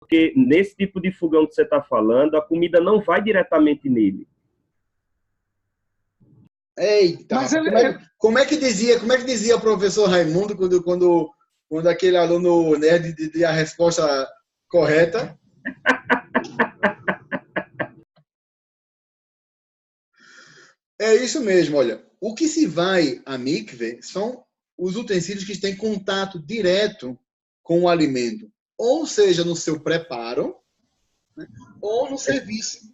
porque nesse tipo de fogão que você está falando, a comida não vai diretamente nele. Eita, Mas rapaz, como é que dizia o professor Raimundo quando aquele aluno nerd dizia a resposta correta? É isso mesmo, olha. O que se vai a mikve são os utensílios que têm contato direto com o alimento, ou seja, no seu preparo, né, ou no serviço.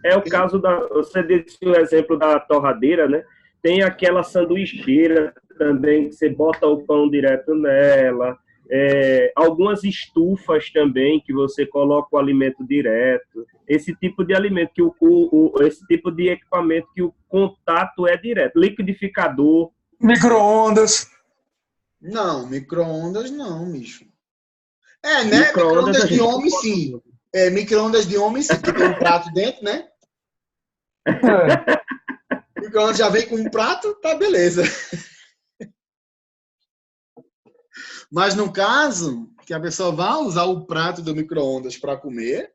É o Okay? caso você disse o exemplo da torradeira, né? Tem aquela sanduicheira também, que você bota o pão direto nela. Algumas estufas também, que você coloca o alimento direto. Esse tipo de alimento, esse tipo de equipamento que o contato é direto. Liquidificador. Micro-ondas. Não, micro-ondas não, bicho. Né? Micro-ondas a Micro-ondas de gente não homem, bota sim. Micro-ondas de homem, sim, que tem um prato dentro, né? É. Micro-ondas já vem com um prato, tá beleza. Mas no caso que a pessoa vai usar o prato do micro-ondas para comer,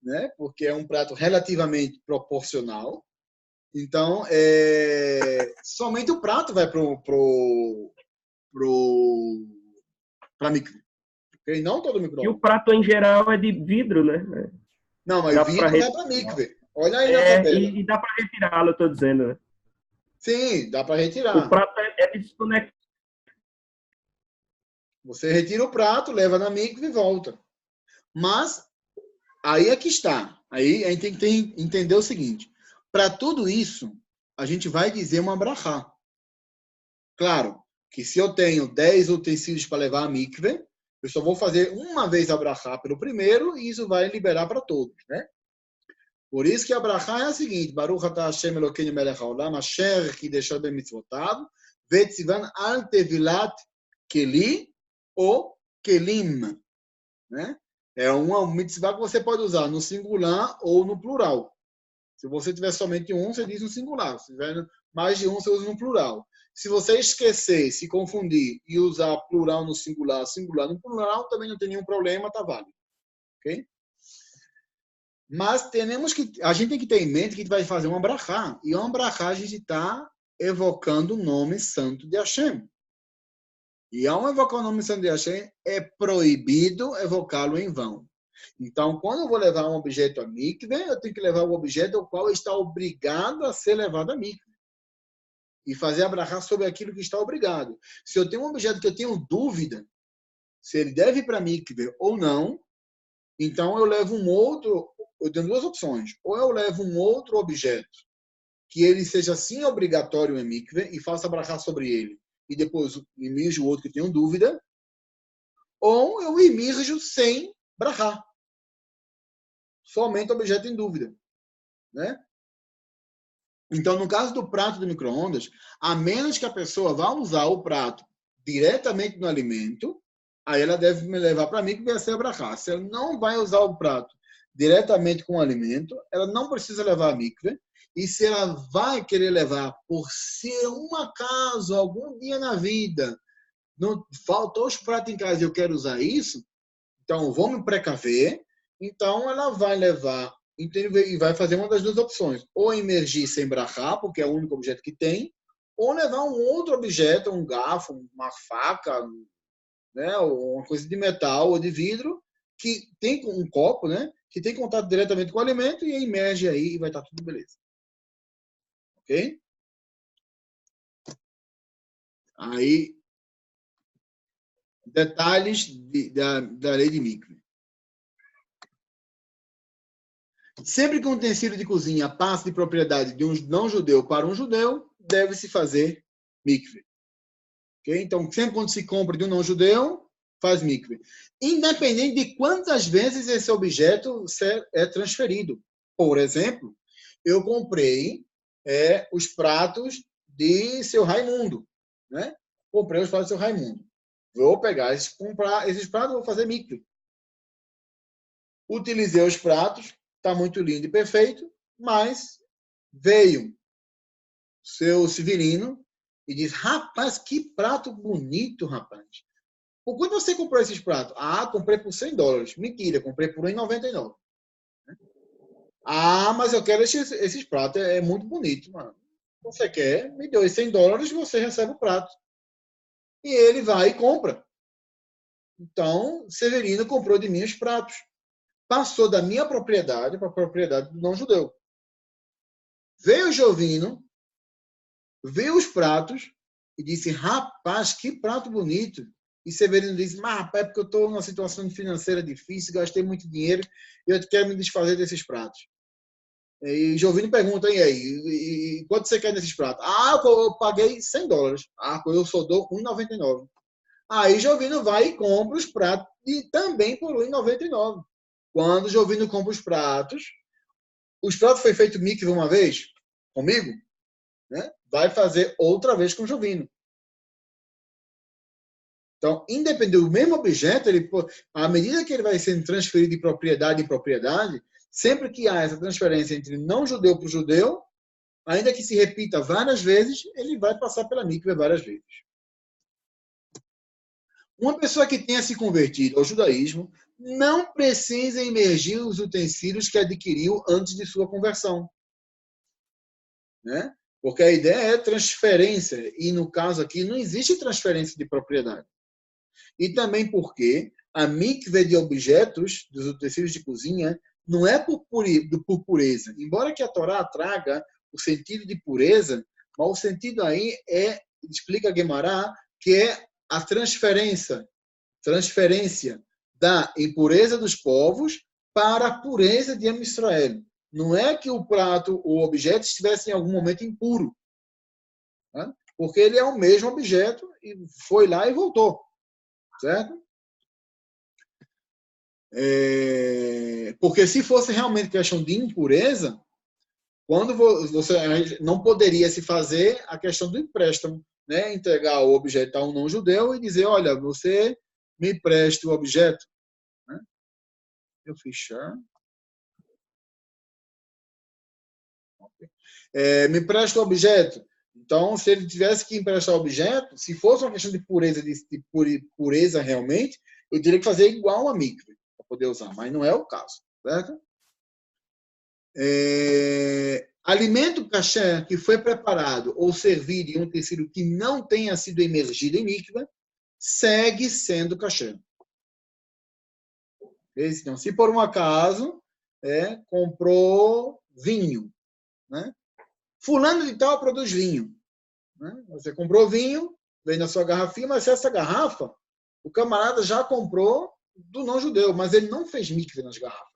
né? Porque é um prato relativamente proporcional. Então, somente o prato vai para micro. Okay? Não todo E o micro-ondas. prato, em geral, é de vidro, né? Não, mas Dá para vidro vai para retirar. mikve. Olha aí na tabela. E dá para retirá-lo, eu estou dizendo, né? Sim, dá para O retirar. prato é desconectado. Você retira o prato, leva na mikve e volta. Mas aí é que está. Aí a gente tem que entender o seguinte. Para tudo isso, a gente vai dizer uma brachá. Claro que se eu tenho 10 utensílios para levar a mikve, eu só vou fazer uma vez a brachá pelo primeiro e isso vai liberar para todos, né? Por isso que a brachá é a seguinte: Baruch atah Hashem Elokeinu melech haolam, asher kideshah b'mitzvotav, vetzivan al tevilat keli ou kelim, né? É uma mitzvah que você pode usar no singular ou no plural. Se você tiver somente um, você diz no singular. Se tiver mais de um, você usa no plural. Se você esquecer, se confundir e usar plural no singular, singular no plural, também não tem nenhum problema, tá válido. Ok? Mas a gente tem que ter em mente que a gente vai fazer uma brachá. E uma brachá a gente está evocando o nome santo de Hashem. E ao evocar o nome santo de Hashem, é proibido evocá-lo em vão. Então, quando eu vou levar um objeto a mikve, eu tenho que levar o objeto ao qual está obrigado a ser levado a mikve. E fazer a brachá sobre aquilo que está obrigado. Se eu tenho um objeto que eu tenho dúvida se ele deve ir para a mikve ou não, então eu levo um outro. Eu tenho duas opções. Ou eu levo um outro objeto que ele seja sim obrigatório em mikve e faça a brachá sobre ele. E depois imijo o outro que tenho dúvida. Ou eu imirjo sem brachá. Somente objeto em dúvida. Né? Então, no caso do prato de micro-ondas, a menos que a pessoa vá usar o prato diretamente no alimento, aí ela deve me levar para mim que vai ser a brachá. Se ela não vai usar o prato diretamente com o alimento, ela não precisa levar a mikve. E se ela vai querer levar por ser um acaso, algum dia na vida, não faltou os pratos em casa e eu quero usar isso, então eu vou me precaver. Então ela vai levar e vai fazer uma das duas opções. Ou emergir sem brachá, porque é o único objeto que tem, ou levar um outro objeto, um garfo, uma faca, né, ou uma coisa de metal ou de vidro, que tem um copo, né, que tem contato diretamente com o alimento e emerge aí e vai estar tudo beleza. Ok? Aí, detalhes da lei de mikve. Sempre que um utensílio de cozinha passa de propriedade de um não-judeu para um judeu, deve-se fazer mikve. Okay? Então, sempre quando se compra de um não-judeu, faz mikve. Independente de quantas vezes esse objeto é transferido. Por exemplo, eu comprei os pratos de seu Raimundo. Né? Comprei os pratos de seu Raimundo. Vou pegar esses pratos e vou fazer mikve. Utilizei os pratos, está muito lindo e perfeito, mas veio seu Severino e diz: rapaz, que prato bonito, rapaz. Por quanto você comprou esses pratos? Ah, comprei por $100. Mentira, comprei por R$1,99. Ah, mas eu quero esses pratos. É muito bonito, mano. Você quer? Me deu $100, você recebe o prato. E ele vai e compra. Então, Severino comprou de mim os pratos. Passou da minha propriedade para a propriedade do não-judeu. Veio Jovino, viu os pratos e disse, rapaz, que prato bonito. E Severino disse, mas rapaz, é porque eu estou numa situação financeira difícil, gastei muito dinheiro e eu quero me desfazer desses pratos. E Jovino pergunta, e aí, e quanto você quer nesses pratos? Ah, eu paguei $100. Ah, eu só dou R$1,99. Aí Jovino vai e compra os pratos e também por R$1,99. Quando Jovino compra os pratos foi feito mikve uma vez comigo, né? Vai fazer outra vez com Jovino. Então, independente do mesmo objeto, à medida que ele vai sendo transferido de propriedade em propriedade, sempre que há essa transferência entre não-judeu para o judeu, ainda que se repita várias vezes, ele vai passar pela mikve várias vezes. Uma pessoa que tenha se convertido ao judaísmo não precisa imergir os utensílios que adquiriu antes de sua conversão. Né? Porque a ideia é transferência, e no caso aqui não existe transferência de propriedade. E também porque a mikve de objetos, dos utensílios de cozinha, não é por pureza. Embora que a Torá traga o sentido de pureza, mas o sentido aí explica a Guemará, que é a transferência da impureza dos povos para a pureza de Israel. Não é que o prato, o objeto, estivesse em algum momento impuro. Né? Porque ele é o mesmo objeto e foi lá e voltou. Certo? Porque se fosse realmente questão de impureza, quando você não poderia se fazer a questão do empréstimo, né? Entregar o objeto a um não-judeu e dizer, olha, você me empresta o objeto. Né? Eu fechar. Me empresta o objeto. Então, se ele tivesse que emprestar o objeto, se fosse uma questão de pureza realmente, eu teria que fazer igual a mikve para poder usar, mas não é o caso, certo? Alimento kasher que foi preparado ou servido em um tecido que não tenha sido emergido em mikve, segue sendo kasher. Então, se por um acaso comprou vinho, né? Fulano de tal produz vinho. Né? Você comprou vinho, vem na sua garrafinha, mas essa garrafa, o camarada já comprou do não-judeu, mas ele não fez mikve nas garrafas.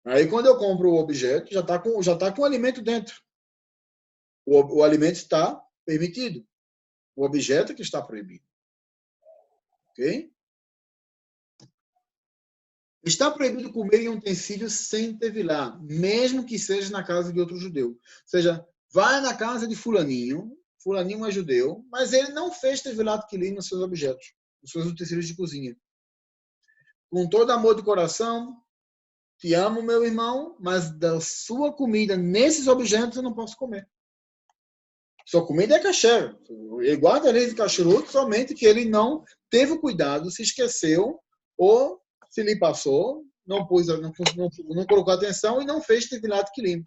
Aí, quando eu compro o objeto, já tá com o alimento dentro. O alimento está permitido. O objeto é que está proibido. Ok? Está proibido comer em um utensílio sem tevilá, mesmo que seja na casa de outro judeu. Ou seja, vai na casa de fulaninho é judeu, mas ele não fez tevilat quilim nos seus objetos, nos seus utensílios de cozinha. Com todo amor de coração, te amo, meu irmão, mas da sua comida nesses objetos eu não posso comer. Sua comida é kasher. Ele guarda a lei de kashrut, somente que ele não teve o cuidado, se esqueceu, ou se lhe passou, não colocou atenção e não fez tevilat quilim.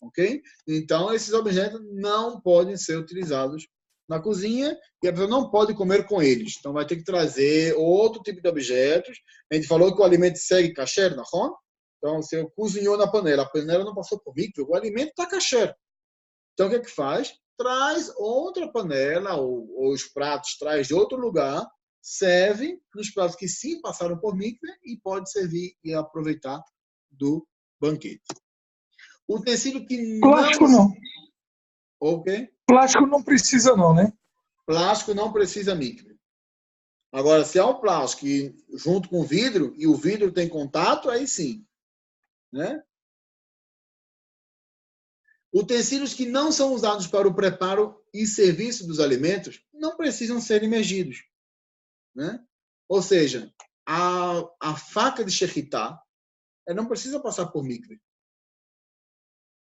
Ok? Então, esses objetos não podem ser utilizados na cozinha e a pessoa não pode comer com eles. Então, vai ter que trazer outro tipo de objetos. A gente falou que o alimento segue kasher, não? Então, você cozinhou na panela, a panela não passou por mikve, o alimento está kasher. Então, o que é que faz? Traz outra panela, ou os pratos traz de outro lugar, serve nos pratos que sim passaram por mikve e pode servir e aproveitar do banquete. Utensílio que Plástico não. Ok? Plástico não precisa não, né? Plástico não precisa mikve. Agora, se é um plástico junto com vidro, e o vidro tem contato, aí sim. Né? Utensílios que não são usados para o preparo e serviço dos alimentos não precisam ser imergidos. Né? Ou seja, a faca de shechitá não precisa passar por mikve.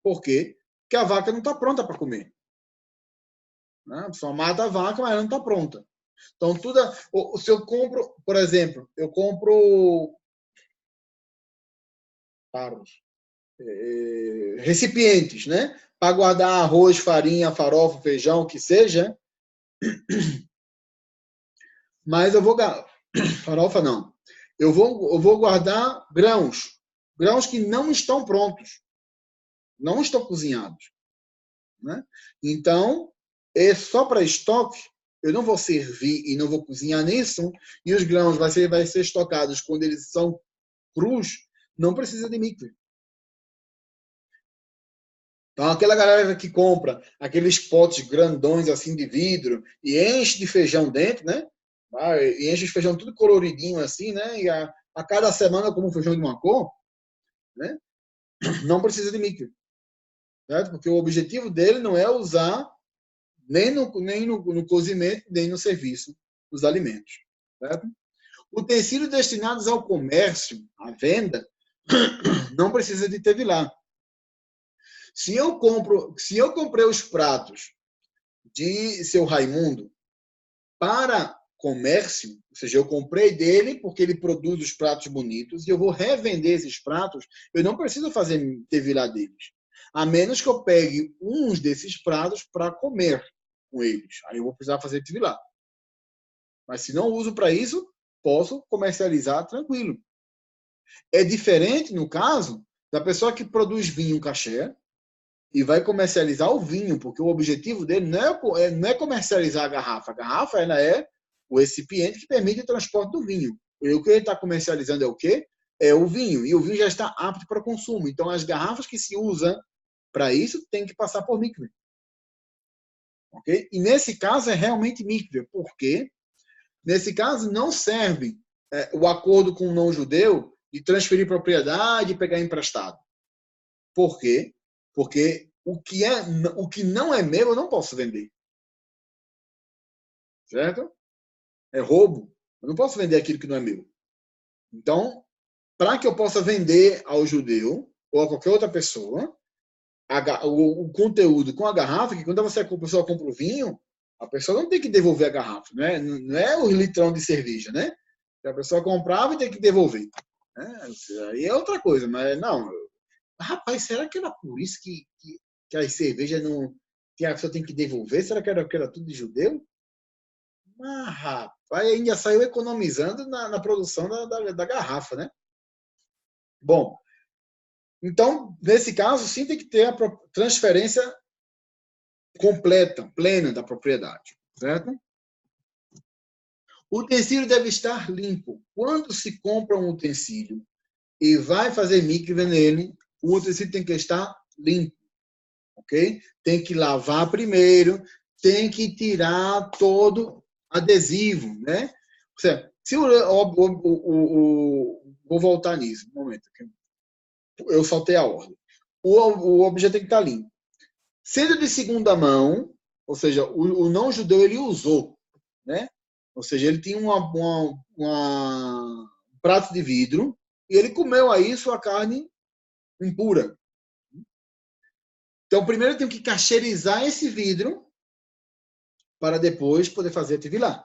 Por quê? Porque a vaca não está pronta para comer. Né? A pessoa mata a vaca, mas ela não está pronta. Então, se eu compro, por exemplo, eu compro recipientes, né? Para guardar arroz, farinha, farofa, feijão, o que seja. Mas eu vou... Farofa não. Eu vou guardar grãos. Grãos que não estão prontos. Não estão cozinhados. Né? Então, é só para estoque. Eu não vou servir e não vou cozinhar nisso. E os grãos vai ser estocados quando eles são crus. Não precisa de mikve. Então, aquela galera que compra aqueles potes grandões assim de vidro e enche de feijão dentro, né? E enche de feijão tudo coloridinho assim, né? E a cada semana como um feijão de uma cor, né? Não precisa de mikve, certo? Porque o objetivo dele não é usar nem no cozimento, nem no serviço dos alimentos, certo? Utensílios destinados ao comércio, à venda, não precisa de tevilá. Se eu comprei os pratos de seu Raimundo para comércio, ou seja, eu comprei dele porque ele produz os pratos bonitos e eu vou revender esses pratos, eu não preciso fazer tevilá deles. A menos que eu pegue uns desses pratos para comer com eles. Aí eu vou precisar fazer tevilá. Mas se não uso para isso, posso comercializar tranquilo. É diferente, no caso, da pessoa que produz vinho kasher e vai comercializar o vinho, porque o objetivo dele não é comercializar a garrafa. A garrafa ela é o recipiente que permite o transporte do vinho. E o que ele está comercializando é o quê? É o vinho. E o vinho já está apto para consumo. Então, as garrafas que se usam para isso tem que passar por mikve. Okay? E nesse caso é realmente mikve. Por quê? Nesse caso não serve o acordo com o não-judeu de transferir propriedade e pegar emprestado. Por quê? Porque o que não é meu, eu não posso vender. Certo? É roubo. Eu não posso vender aquilo que não é meu. Então, para que eu possa vender ao judeu ou a qualquer outra pessoa o conteúdo com a garrafa, que quando a pessoa compra o vinho, a pessoa não tem que devolver a garrafa. Né? Não é o litrão de cerveja, né? A pessoa comprava e tem que devolver. Né? Aí é outra coisa, mas não. Rapaz, será que era por isso que as cervejas não. Que a pessoa tem que devolver? Será que era tudo de judeu? Mas, rapaz, ainda saiu economizando na produção da garrafa, né? Bom, então, nesse caso, sim tem que ter a transferência completa, plena da propriedade, certo? O utensílio deve estar limpo. Quando se compra um utensílio e vai fazer mikve nele, o utensílio tem que estar limpo, ok? Tem que lavar primeiro, tem que tirar todo adesivo, né? Se vou voltar nisso, um momento. Eu saltei a ordem. O objeto tem que estar limpo. Sendo de segunda mão, ou seja, o não-judeu ele usou, né? Ou seja, ele tinha um prato de vidro e ele comeu aí sua carne impura. Então, primeiro eu tenho que cacherizar esse vidro para depois poder fazer a tevilá.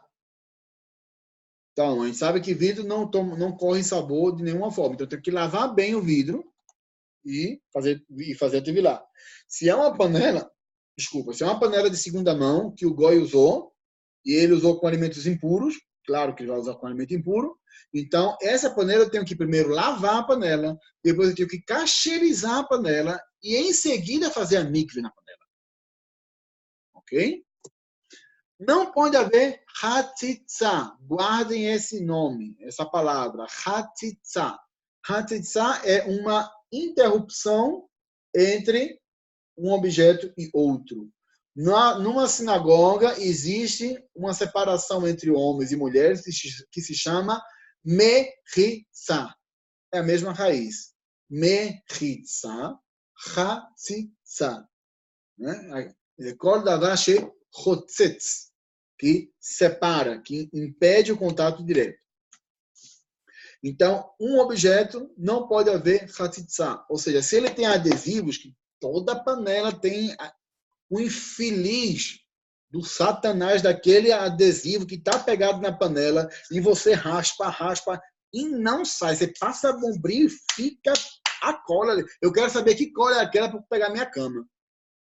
Então, a gente sabe que vidro não corre sabor de nenhuma forma. Então, eu tenho que lavar bem o vidro e fazer a tevilá. Se é uma panela de segunda mão que o goi usou, e ele usou com alimentos impuros, claro que ele vai usar com alimento impuro, então essa panela eu tenho que primeiro lavar a panela, depois eu tenho que cacherizar a panela e em seguida fazer a mikve na panela. Ok? Não pode haver hatzitza. Guardem esse nome, essa palavra, hatzitza. Hatzitza é uma interrupção entre um objeto e outro. Numa sinagoga existe uma separação entre homens e mulheres que se chama mechitza. É a mesma raiz. Mechitza, hatzitza. Kol davar shechotzetz, que separa, que impede o contato direto. Então, um objeto não pode haver hatzitza. Ou seja, se ele tem adesivos, que toda panela tem o infeliz do satanás daquele adesivo que está pegado na panela e você raspa e não sai. Você passa a bombril e fica a cola ali. Eu quero saber que cola é aquela para pegar minha cama.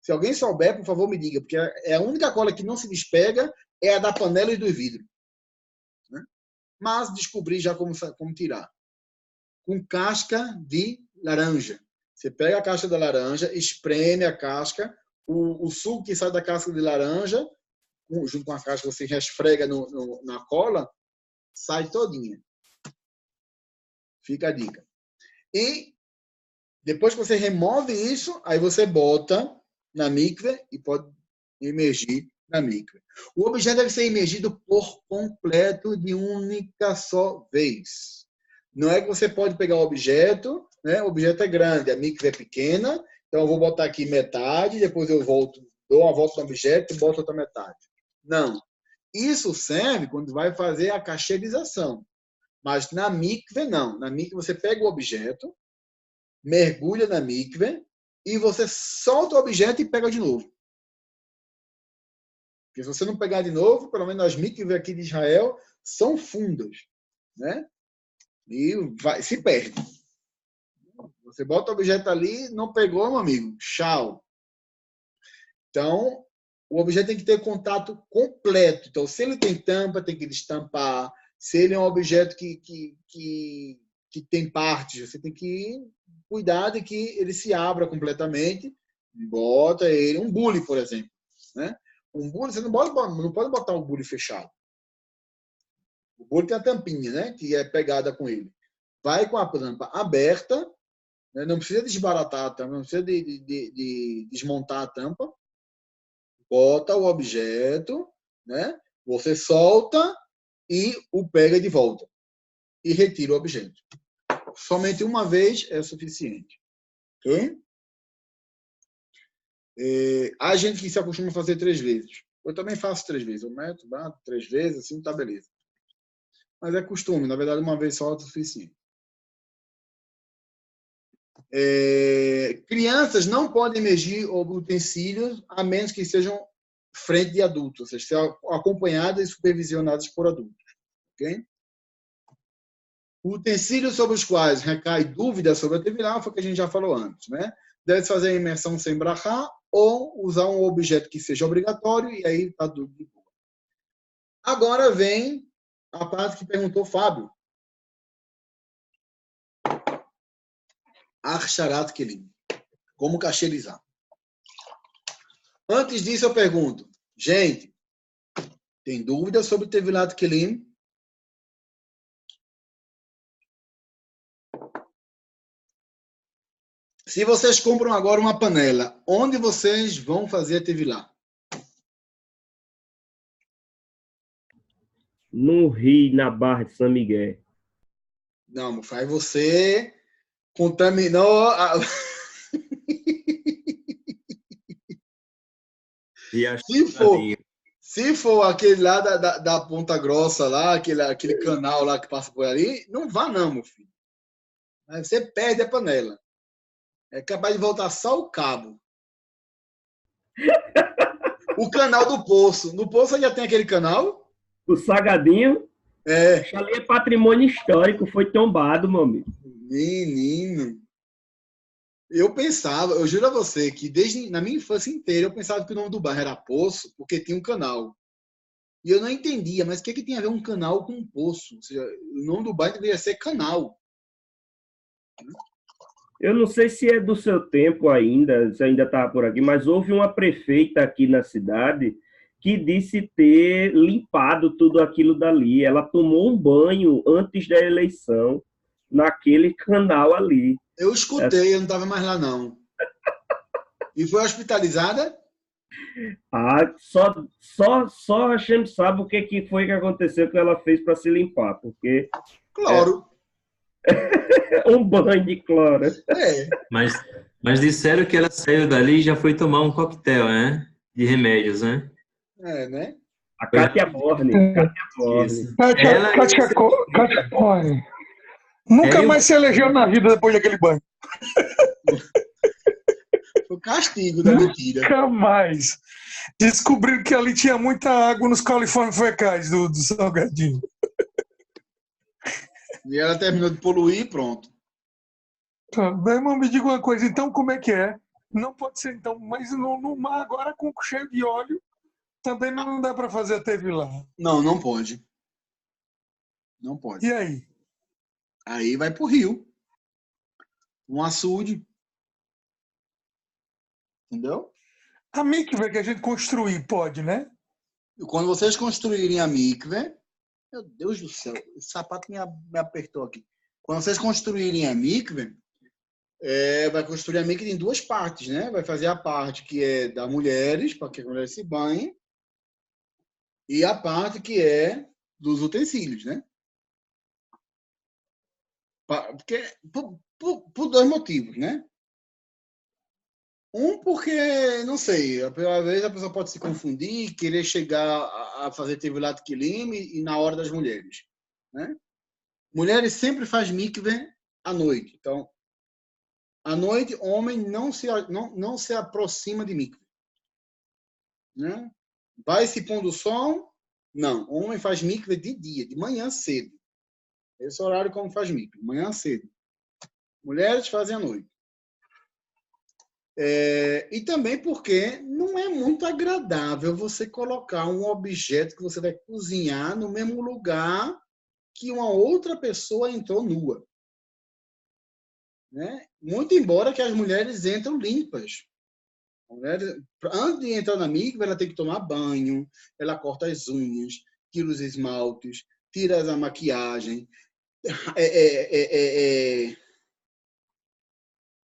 Se alguém souber, por favor, me diga, porque é a única cola que não se despega é a da panela e do vidro. Né? Mas descobri já como tirar. Com casca de laranja. Você pega a casca da laranja, espreme a casca, o suco que sai da casca de laranja, junto com a casca você esfrega na cola, sai todinha. Fica a dica. E depois que você remove isso, aí você bota na mikve e pode imergir na mikve. O objeto deve ser imergido por completo de única só vez. Não é que você pode pegar o objeto, né? O objeto é grande, a mikve é pequena, então eu vou botar aqui metade, depois eu volto, dou uma volta no objeto e boto outra metade. Não. Isso serve quando vai fazer a cacherização. Mas na mikve, não. Na mikve você pega o objeto, mergulha na mikve e você solta o objeto e pega de novo. Porque se você não pegar de novo, pelo menos as mikve aqui de Israel são fundas, né? E se perde. Você bota o objeto ali, não pegou, meu amigo. Tchau. Então, o objeto tem que ter contato completo. Então, se ele tem tampa, tem que destampar. Se ele é um objeto que tem partes, você tem que cuidar de que ele se abra completamente. Bota ele. Um bule, por exemplo. Né? Um bule, você não pode botar um bule fechado. O bule tem a tampinha, né? Que é pegada com ele. Vai com a tampa aberta. Né? Não precisa desbaratar a tampa, não precisa de desmontar a tampa. Bota o objeto, né? Você solta e o pega de volta. E retira o objeto. Somente uma vez é suficiente. Ok? Há gente que se acostuma a fazer 3 vezes. Eu também faço 3 vezes. Eu meto, bato 3 vezes, assim, tá beleza. Mas é costume. Na verdade, uma vez só é o suficiente. Crianças não podem emergir utensílios a menos que sejam frente de adultos, ou seja, sejam acompanhadas e supervisionadas por adultos. Ok? Utensílios sobre os quais recai dúvida sobre a tevilá foi o que a gente já falou antes, né? Deve fazer a imersão sem brachá ou usar um objeto que seja obrigatório e aí está tudo de boa. Agora vem a parte que perguntou o Fábio. Arsharat Kelim. Como cacherizar? Antes disso, eu pergunto, gente, tem dúvida sobre Tevilat Kelim? Se vocês compram agora uma panela, onde vocês vão fazer a Tevilá? No Rio, na Barra de São Miguel. Não, faz você contaminou a... Se for aquele lá da Ponta Grossa, lá, aquele canal lá que passa por ali, não vá não, meu filho. Aí você perde a panela. É capaz de voltar só o cabo. O canal do Poço. No Poço já tem aquele canal? O Salgadinho. É. Ali é patrimônio histórico, foi tombado, meu amigo. Menino. Eu pensava, eu juro a você, que desde na minha infância inteira eu pensava que o nome do bairro era Poço, porque tinha um canal. E eu não entendia, mas o que tem a ver um canal com um poço? Ou seja, o nome do bairro deveria ser Canal. Eu não sei se é do seu tempo ainda, se ainda estava por aqui, mas houve uma prefeita aqui na cidade que disse ter limpado tudo aquilo dali. Ela tomou um banho antes da eleição naquele canal ali. Eu escutei, eu não estava mais lá, não. E foi hospitalizada? Só a gente sabe o que foi que aconteceu, que ela fez para se limpar, porque... Cloro. Um banho de cloro. Mas disseram que ela saiu dali e já foi tomar um coquetel, né? De remédios, né? Né? A Kátia Borne. Kátia Borne. Nunca mais se elegeu na vida depois daquele banho. castigo da mentira. Nunca mais. Descobriram que ali tinha muita água nos coliformes fecais do salgadinho. E ela terminou de poluir e pronto. Tá, meu irmão, me diga uma coisa, então como é que é? Não pode ser então, mas no mar agora com cheio de óleo, também não dá para fazer a teve lá. Não, não pode. Não pode. E aí? Aí vai pro rio. Um açude. Entendeu? A mikve que a gente construir pode, né? E quando vocês construírem a mikve, meu Deus do céu, esse sapato me apertou aqui. Quando vocês construírem a mikve, vai construir a mikve em duas partes, né? Vai fazer a parte que é das mulheres, para que as mulheres se banhem, e a parte que é dos utensílios, né? Porque, por dois motivos, né? Um, porque, não sei, pela vez a pessoa pode se confundir, querer chegar a fazer Tevilat Kilim e na hora das mulheres, né? Mulheres sempre faz mikve à noite. Então, à noite, homem não se aproxima de mikve, né? Vai se pondo o sol? Não. Homem faz mikve de dia, de manhã cedo. Esse é o horário como faz mikve, manhã cedo. Mulheres fazem à noite. E também porque não é muito agradável você colocar um objeto que você vai cozinhar no mesmo lugar que uma outra pessoa entrou nua, né? Muito embora que as mulheres entram limpas. Antes de entrar na mikve, ela tem que tomar banho, ela corta as unhas, tira os esmaltes, tira a maquiagem,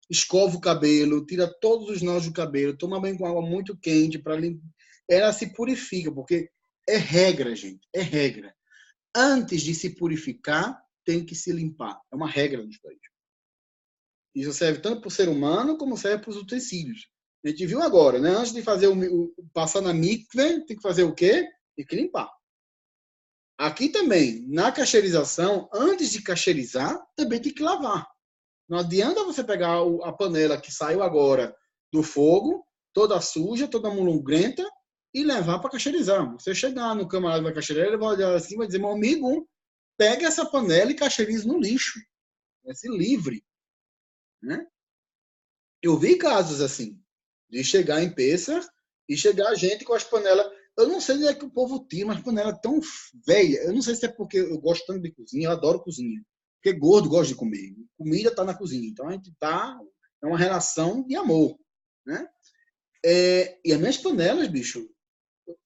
escova o cabelo, tira todos os nós do cabelo, toma banho com água muito quente para limpar. Ela se purifica, porque é regra, gente, é regra. Antes de se purificar, tem que se limpar. É uma regra do judaísmo. Isso serve tanto para o ser humano como serve para os utensílios. A gente viu agora, né? Antes de fazer passar na mikve, tem que fazer o quê? Tem que limpar. Aqui também, na cacherização, antes de cacherizar, também tem que lavar. Não adianta você pegar a panela que saiu agora do fogo, toda suja, toda mulungrenta, e levar para cacherizar. Você chegar no camarada que vai cacherizar, ele vai olhar assim e vai dizer, meu amigo, pega essa panela e cacherize no lixo. Vai se livre. Né? Eu vi casos assim, de chegar em Pêssar e chegar a gente com as panelas. Eu não sei onde é que o povo tira umas panelas tão velhas. Eu não sei se é porque eu gosto tanto de cozinha, eu adoro cozinha. Porque gordo gosta de comer. Comida está na cozinha. Então a gente está. É uma relação de amor. Né? E as minhas panelas, bicho,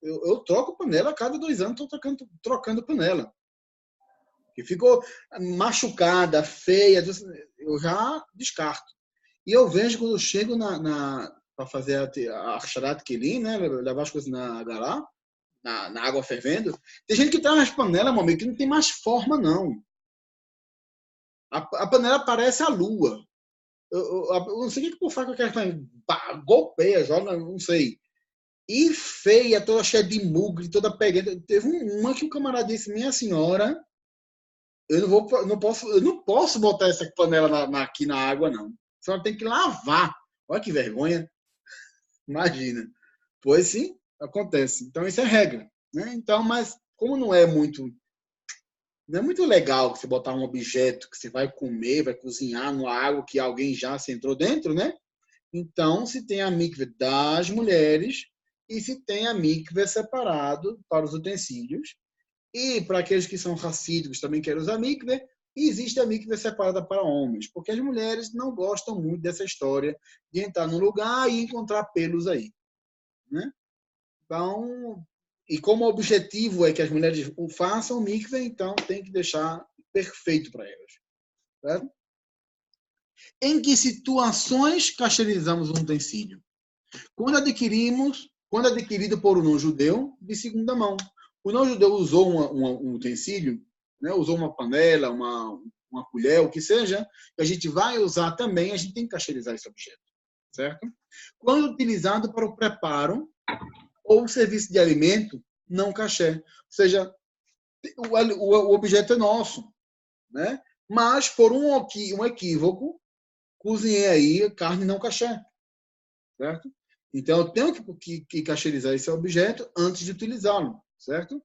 eu troco panela a cada 2 anos, estou trocando panela. Que ficou machucada, feia, eu já descarto. E eu vejo quando eu chego para fazer a Sharat Kelim, né, levar as coisas na Agará, na água fervendo, tem gente que traz as panelas, meu amigo, que não tem mais forma, não. A panela parece a lua. Eu não sei o que o povo faz com aquela panela. Golpeia, joga, não sei. E feia, toda cheia de mugre, toda pegando. Teve uma que o camarada disse, minha senhora, eu não posso botar essa panela aqui na água, não. A senhora tem que lavar. Olha que vergonha. Imagina. Pois sim, acontece. Então, isso é regra. Né? Então, mas como não é muito legal você botar um objeto que você vai comer, vai cozinhar numa água que alguém já se entrou dentro, né? Então, se tem a mikve das mulheres e se tem a mikve separado para os utensílios. E para aqueles que são racídicos também querem usar mikve, e existe a mikve separada para homens, porque as mulheres não gostam muito dessa história de entrar num lugar e encontrar pelos aí. Né? Então, e como o objetivo é que as mulheres o façam mikve, então tem que deixar perfeito para elas. Certo? Em que situações cacherizamos um utensílio? Quando adquirido por um não-judeu de segunda mão. O não-judeu usou um utensílio, né? Usou uma panela, uma colher, o que seja, que a gente vai usar também, a gente tem que cacherizar esse objeto. Certo? Quando utilizado para o preparo ou serviço de alimento, não caché. Ou seja, o objeto é nosso. Né? Mas, por um equívoco, cozinhei aí carne não caché. certo? Então, eu tenho que cacherizar esse objeto antes de utilizá-lo, certo?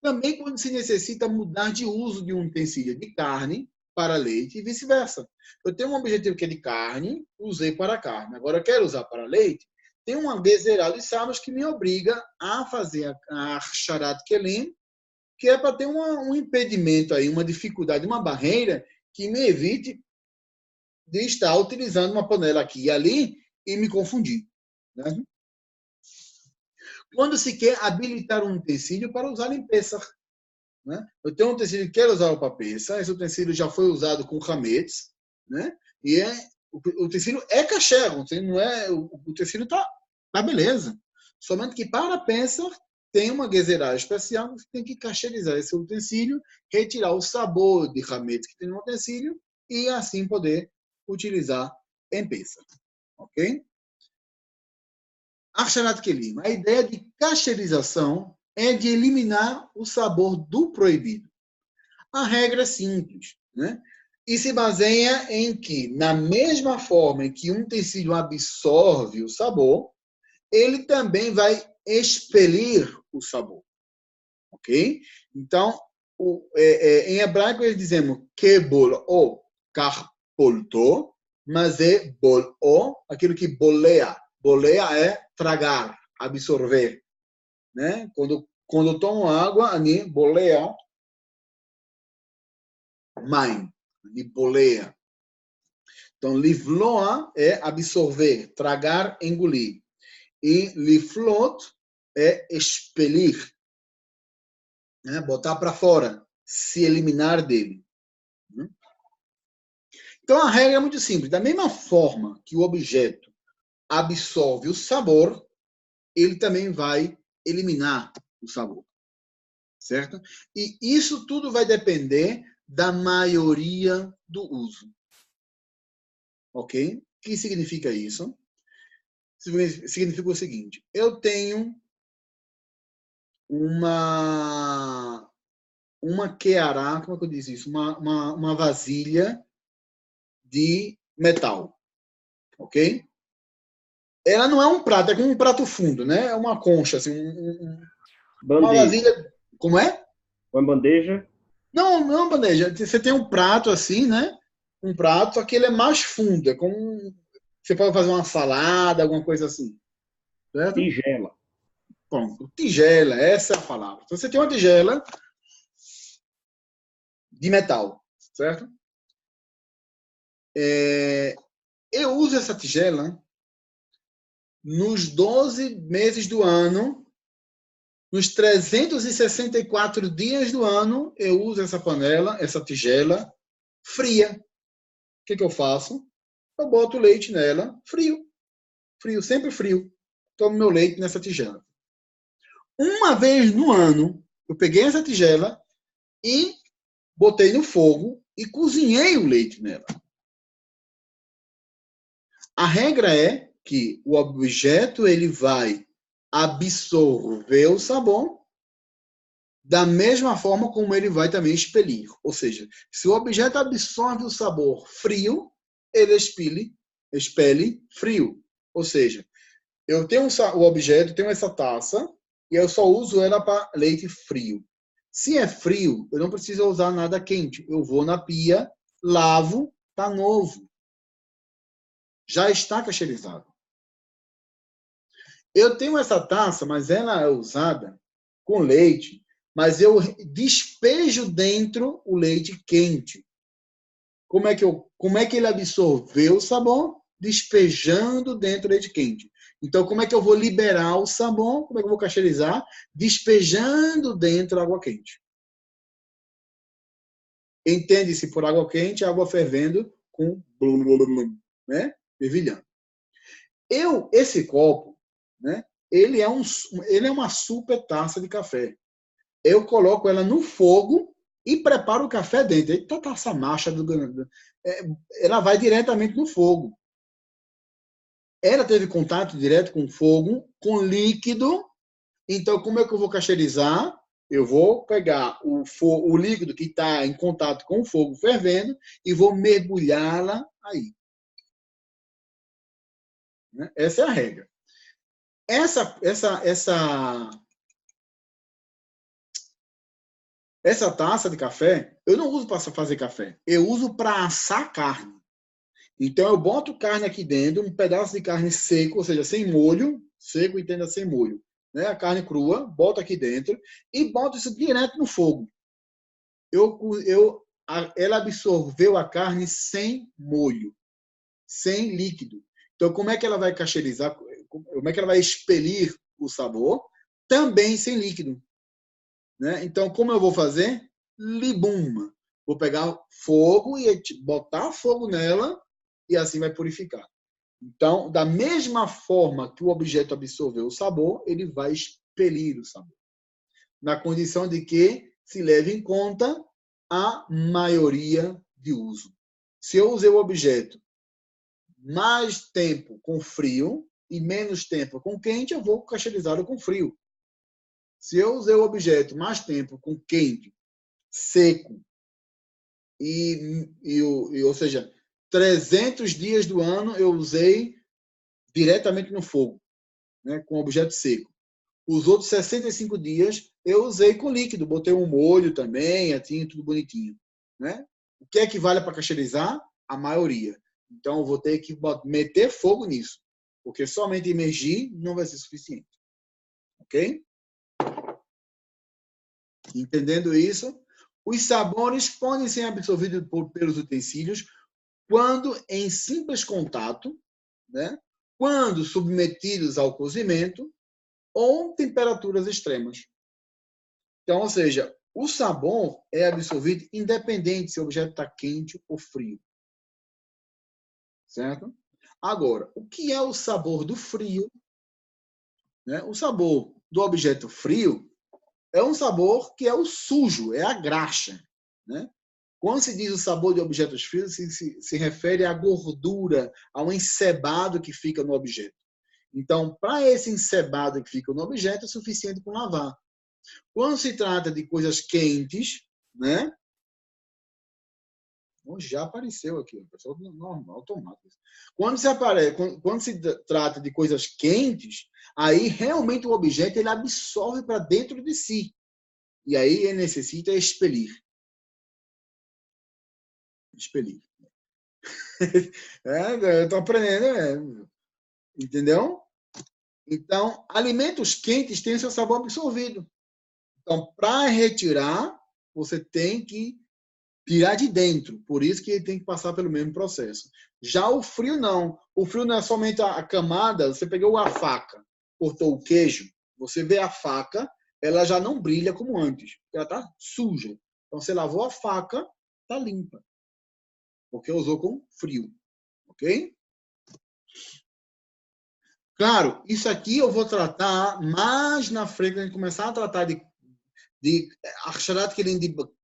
Também quando se necessita mudar de uso de um utensílio de carne para leite e vice-versa. Eu tenho um objetivo que é de carne, usei para carne. Agora eu quero usar para leite. Tem uma Gezerá dos sábios que me obriga a fazer a Acharat Kelim, que é para ter um impedimento aí, uma dificuldade, uma barreira que me evite de estar utilizando uma panela aqui e ali e me confundir, né? Quando se quer habilitar um utensílio para usar em Pesach, né? Eu tenho um utensílio que quero usar para Pesach, esse utensílio já foi usado com Hametz, né? E o utensílio é kasher, não é, o utensílio tá beleza. Somente que para Pesach tem uma gezerá especial que tem que kasherizar esse utensílio, retirar o sabor de Hametz que tem no utensílio e assim poder utilizar em Pesach. Ok? Acharat Kelim. A ideia de cacherização é de eliminar o sabor do proibido. A regra é simples, né? E se baseia em que, na mesma forma em que um utensílio absorve o sabor, ele também vai expelir o sabor. Ok? Então, em hebraico, eles dizemos kebol ou karpolto, mas é bol o, aquilo que boleia. Boleia é tragar, absorver, né? Quando eu tomo água, ani boleia, mãe, ani boleia. Então, livloa é absorver, tragar, engolir. E liflot é expelir, né? Botar para fora, se eliminar dele. Então, a regra é muito simples. Da mesma forma que o objeto absorve o sabor, ele também vai eliminar o sabor, certo? E isso tudo vai depender da maioria do uso. Ok? O que significa isso? Significa o seguinte: eu tenho uma queará, como é que eu diz isso? Uma vasilha de metal, ok? Ela não é um prato, é como um prato fundo, né? É uma concha, assim, uma vasilha. Como é? Uma bandeja? Não, não é uma bandeja. Você tem um prato assim, né? Um prato, só que ele é mais fundo. É como você pode fazer uma salada, alguma coisa assim. Certo? Tigela. Pronto. Tigela, essa é a palavra. Então você tem uma tigela de metal, certo? Eu uso essa tigela nos 12 meses do ano, nos 364 dias do ano, eu uso essa panela, essa tigela fria. O que eu faço? Eu boto leite nela, frio. Frio, sempre frio. Tomo meu leite nessa tigela. Uma vez no ano, eu peguei essa tigela e botei no fogo e cozinhei o leite nela. A regra é que o objeto ele vai absorver o sabor da mesma forma como ele vai também expelir. Ou seja, se o objeto absorve o sabor frio, ele expele frio. Ou seja, eu tenho o objeto, tenho essa taça, e eu só uso ela para leite frio. Se é frio, eu não preciso usar nada quente. Eu vou na pia, lavo, tá novo. Já está cacherizado. Eu tenho essa taça, mas ela é usada com leite, mas eu despejo dentro o leite quente. Como é que ele absorveu o sabor? Despejando dentro do leite quente. Então, como é que eu vou liberar o sabor? Como é que eu vou casteirizar? Despejando dentro da água quente. Entende-se por água quente, água fervendo com né? Fervilhando. Esse copo, né? Ele é uma super taça de café. Eu coloco ela no fogo e preparo o café dentro. Eita, taça macha ela vai diretamente no fogo. Ela teve contato direto com fogo, com líquido. Então, como é que eu vou casteirizar? Eu vou pegar o líquido que está em contato com o fogo fervendo e vou mergulhá-la aí. Né? Essa é a regra. Essa taça de café, eu não uso para fazer café. Eu uso para assar carne. Então, eu boto carne aqui dentro, um pedaço de carne seco, ou seja, sem molho, seco, entenda, sem molho. Né? A carne crua, boto aqui dentro e boto isso direto no fogo. Ela absorveu a carne sem molho, sem líquido. Então, como é que ela vai cauterizar? Como é que ela vai expelir o sabor? Também sem líquido. Né? Então, como eu vou fazer? Libum. Vou pegar fogo e botar fogo nela e assim vai purificar. Então, da mesma forma que o objeto absorveu o sabor, ele vai expelir o sabor. Na condição de que se leve em conta a maioria de uso. Se eu usei o objeto mais tempo com frio e menos tempo com quente, eu vou cauterizá-lo com frio. Se eu usei o objeto mais tempo com quente, seco, ou seja, 300 dias do ano eu usei diretamente no fogo, né, com objeto seco. Os outros 65 dias eu usei com líquido, botei um molho também, assim, tudo bonitinho. Né? O que equivale para cauterizar? A maioria. Então, eu vou ter que meter fogo nisso, porque somente imergir não vai ser suficiente. Ok? Entendendo isso, os sabores podem ser absorvidos pelos utensílios quando em simples contato, né? Quando submetidos ao cozimento ou temperaturas extremas. Então, ou seja, o sabor é absorvido independente se o objeto está quente ou frio. Certo? Agora, o que é o sabor do frio? Né? O sabor do objeto frio é um sabor que é o sujo, é a graxa. Né? Quando se diz o sabor de objetos frios, se refere à gordura, ao encebado que fica no objeto. Então, para esse encebado que fica no objeto, é suficiente para lavar. Quando se trata de coisas quentes, né? Já apareceu aqui, pessoal normal, automático. Quando se trata de coisas quentes, aí realmente o objeto ele absorve para dentro de si. E aí ele necessita expelir. Expelir. Eu estou aprendendo, entendeu? Então, alimentos quentes têm seu sabor absorvido. Então, para retirar, você tem que tirar de dentro. Por isso que ele tem que passar pelo mesmo processo. Já o frio, não. O frio não é somente a camada. Você pegou a faca, cortou o queijo, você vê a faca, ela já não brilha como antes. Ela está suja. Então, você lavou a faca, está limpa. Porque usou com frio. Ok? Claro, isso aqui eu vou tratar mais na frente, quando a gente começar a tratar de acharat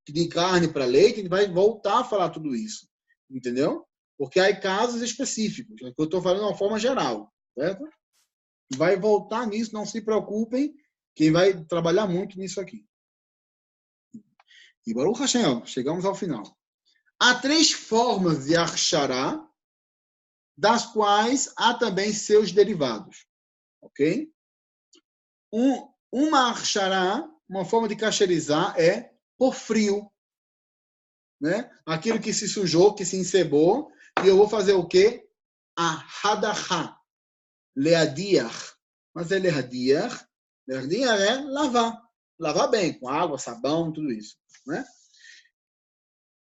de carne para leite, a gente vai voltar a falar tudo isso. Entendeu? Porque há casos específicos. Eu estou falando de uma forma geral. Certo? Vai voltar nisso, não se preocupem, quem vai trabalhar muito nisso aqui. E Baruch Hashem, chegamos ao final. Há 3 formas de achará, das quais há também seus derivados. Ok? Uma achará, uma forma de cacherizar é por frio. Né? Aquilo que se sujou, que se encebou, e eu vou fazer o quê? A hadachá, leadiar. Mas é leadiar? Leadiar é lavar. Lavar bem, com água, sabão, tudo isso. Né?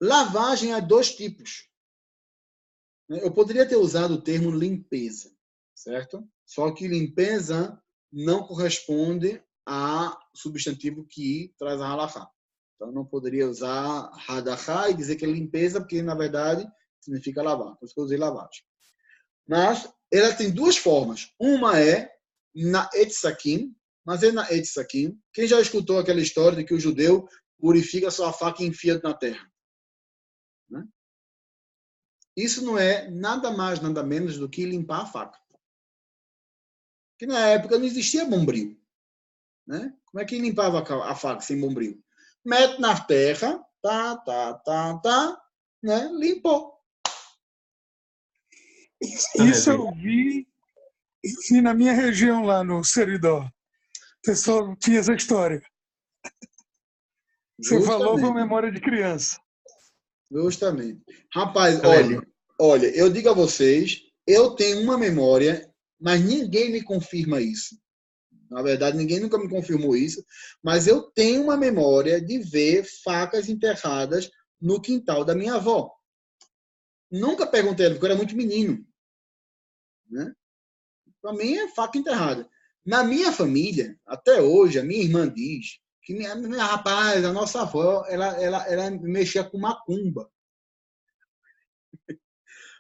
Lavagem há 2 tipos. Eu poderia ter usado o termo limpeza, certo? Só que limpeza não corresponde a substantivo que traz a halachá. Então, não poderia usar hadachá e dizer que é limpeza, porque, na verdade, significa lavar. Por isso que eu usei lavagem. Mas ela tem 2 formas. Uma é na etzakim, mas é na etzakim. Quem já escutou aquela história de que o judeu purifica sua faca e enfia na terra? Né? Isso não é nada mais, nada menos do que limpar a faca. Porque na época não existia bombril. Né? Como é que limpava a faca sem bombril? Mete na terra, né? Limpou. Isso eu vi Enfim, na minha região lá no Seridó, o pessoal tinha essa história. Você falou com memória de criança. Justamente. Rapaz, Caleb. olha, eu digo a vocês, eu tenho uma memória, mas ninguém me confirma isso. Na verdade, ninguém nunca me confirmou isso, mas eu tenho uma memória de ver facas enterradas no quintal da minha avó. Nunca perguntei, porque eu era muito menino. Né? Para mim, é faca enterrada. Na minha família, até hoje, a minha irmã diz que, rapaz, a nossa avó, ela mexia com macumba.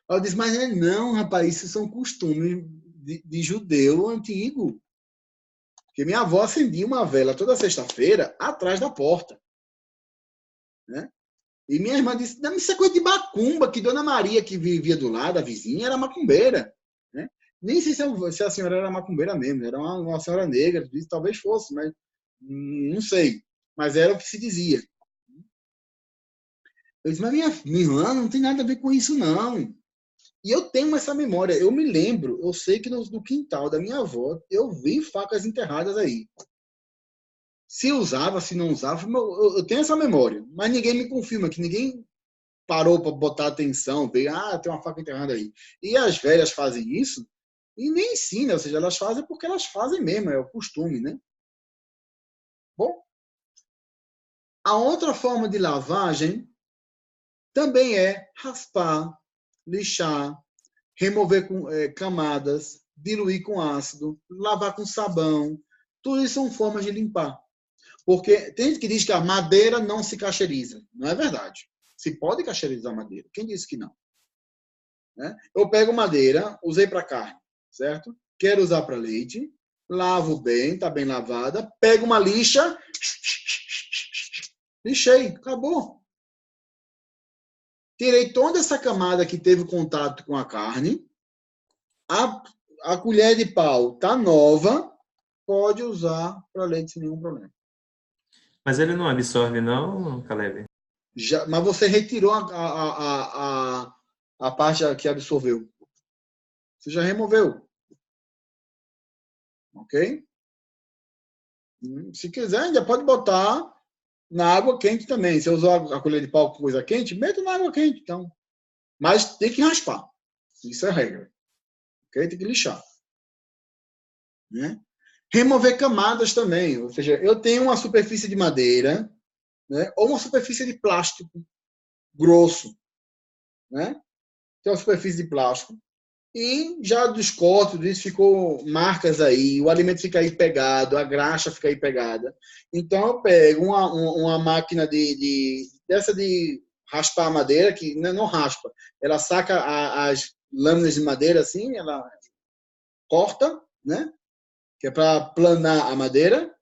Ela disse, mas não, rapaz, isso são costumes de judeu antigo. Porque minha avó acendia uma vela toda sexta-feira atrás da porta. Né? E minha irmã disse, não, isso é coisa de macumba, que Dona Maria, que vivia do lado, a vizinha, era macumbeira. Né? Nem sei se a senhora era macumbeira mesmo, era uma senhora negra, talvez fosse, mas não sei. Mas era o que se dizia. Eu disse, mas minha irmã não tem nada a ver com isso, não. E eu tenho essa memória, eu me lembro, eu sei que no quintal da minha avó, eu vi facas enterradas aí. Se usava, se não usava, eu tenho essa memória, mas ninguém me confirma, que ninguém parou para botar atenção, ver, tem uma faca enterrada aí. E as velhas fazem isso e nem ensinam, ou seja, elas fazem porque elas fazem mesmo, é o costume, né? Bom, a outra forma de lavagem também é raspar, lixar, remover com camadas, diluir com ácido, lavar com sabão. Tudo isso são formas de limpar. Porque tem gente que diz que a madeira não se cacheriza. Não é verdade. Se pode cacherizar a madeira. Quem disse que não? Né? Eu pego madeira, usei para carne, certo? Quero usar para leite, lavo bem, está bem lavada, pego uma lixa, lixei, acabou. Tirei toda essa camada que teve contato com a carne, a colher de pau está nova, pode usar para leite sem nenhum problema. Mas ele não absorve, não, Caleb? Mas você retirou a parte que absorveu. Você já removeu. Ok? Se quiser, ainda pode botar na água quente também. Se usar a colher de pau com coisa quente, meta na água quente. Então. Mas tem que raspar. Isso é regra. Ok? Tem que lixar. Né? Remover camadas também. Ou seja, eu tenho uma superfície de madeira, né? Ou uma superfície de plástico grosso. Né? Tem uma superfície de plástico. E já dos cortes, disso ficou marcas aí, o alimento fica aí pegado, a graxa fica aí pegada. Então eu pego uma máquina dessa de raspar a madeira, que não raspa, ela saca as lâminas de madeira assim, ela corta, né? Que é para planar a madeira.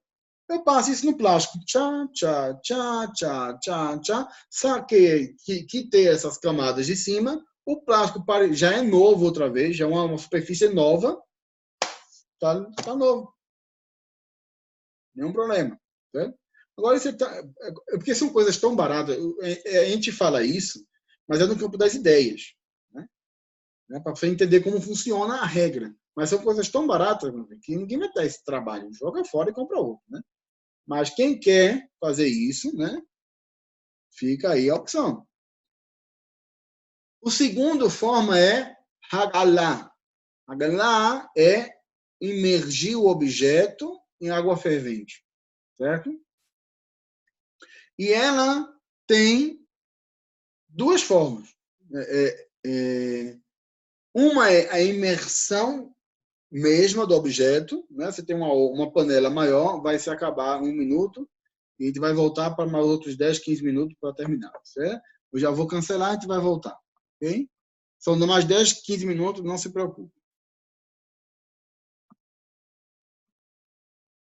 Eu passo isso no plástico. Tchá, tchá, tchá, tchá, tchá, tchá. Saquei que tem essas camadas de cima. O plástico já é novo outra vez, já é uma superfície nova. Tá novo. Nenhum problema. Certo? Agora, porque são coisas tão baratas. A gente fala isso, mas é no campo das ideias. Né? Para você entender como funciona a regra. Mas são coisas tão baratas que ninguém vai dar esse trabalho. Joga fora e compra outro. Né? Mas quem quer fazer isso, né? Fica aí a opção. O segundo forma é Hagalá. Hagalá é imergir o objeto em água fervente. Certo? E ela tem duas formas. Uma é a imersão mesma do objeto. Né? Você tem uma panela maior, vai se acabar em 1 minuto, e a gente vai voltar para mais outros 10, 15 minutos para terminar. Certo? Eu já vou cancelar e a gente vai voltar. Okay? São mais 10, 15 minutos, não se preocupe.